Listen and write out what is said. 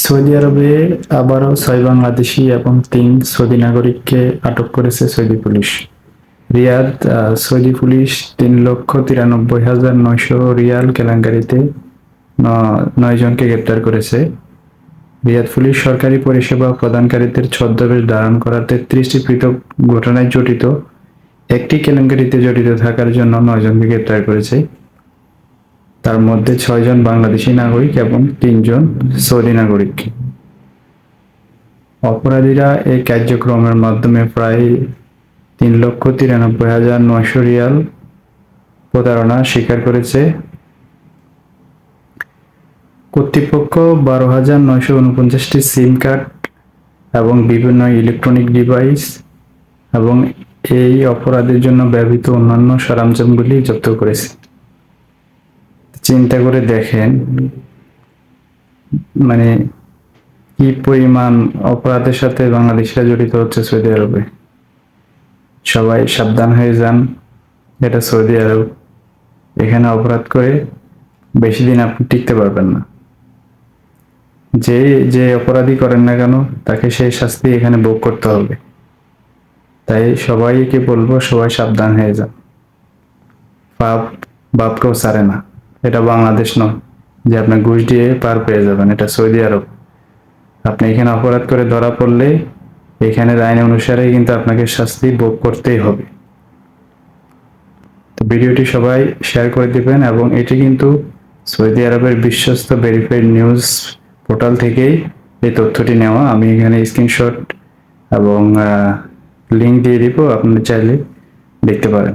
Saudi আরবে আবারও 6 বাংলাদেশি এবং 3 সৌদি নাগরিককে আটক করেছে Saudi police. Riyadh Saudi police 3,93,900 riyal কেলেঙ্কারিতে 9 জনকে গ্রেপ্তার করেছে। রিয়াদ পুলিশ সরকারি পরিষেবা প্রদানকারীদের ছদ্মবেশ ধারণ করা 33টি পৃথক ঘটনায় জড়িত একটি কেলেঙ্কারিতে জড়িত থাকার জন্য 9 জনকে গ্রেপ্তার করেছে। তার মধ্যে 6 জন বাংলাদেশি নাগরিক এবং 3 জন সৌদি নাগরিক। অপরাধীরা এই কার্যক্রমের মাধ্যমে প্রায় 3,93,900 রিয়াল প্রতারণা স্বীকার করেছে। কর্তৃপক্ষ 12,949টি সিম কার্ড এবং বিভিন্ন ইলেকট্রনিক ডিভাইস এবং এই অপরাধের জন্য ব্যবহৃত অন্যান্য সরঞ্জামগুলি জব্দ করেছে। চিন্তা করে দেখেন মানে কি পরিমাণ অপরাধের সাথে বাংলাদেশিরা জড়িত হচ্ছে সৌদি আরবে। সবাই সাবধান হয়ে যান, এটা সৌদি আরব। এখানে অপরাধ করে বেশি দিন আপনি টিকতে পারবেন না। যে যে অপরাধী করেন না কেন তাকে সেই শাস্তি এখানে ভোগ করতে হবে। তাই সবাইকে বলবো, সবাই সাবধান হয়ে যান। পাপ বাপকেও ছাড়ে না। এটা বাংলাদেশ নয় যে আপনি ঘুষ দিয়ে পার পেয়ে যাবেন, এটা সৌদি আরব। আপনি এখানে অপরাধ করে ধরা পড়লে এখানের আইন অনুসারে কিন্তু আপনাকে শাস্তি ভোগ করতেই হবে। তো ভিডিওটি সবাই শেয়ার করে দিবেন এবং এটি কিন্তু সৌদি আরবের বিশ্বস্ত ভেরিফাইড নিউজ পোর্টাল থেকেই এই তথ্যটি নেওয়া। আমি এখানে স্ক্রিনশট এবং লিংক দিয়ে দিব, আপনি চাইলে দেখতে পারেন।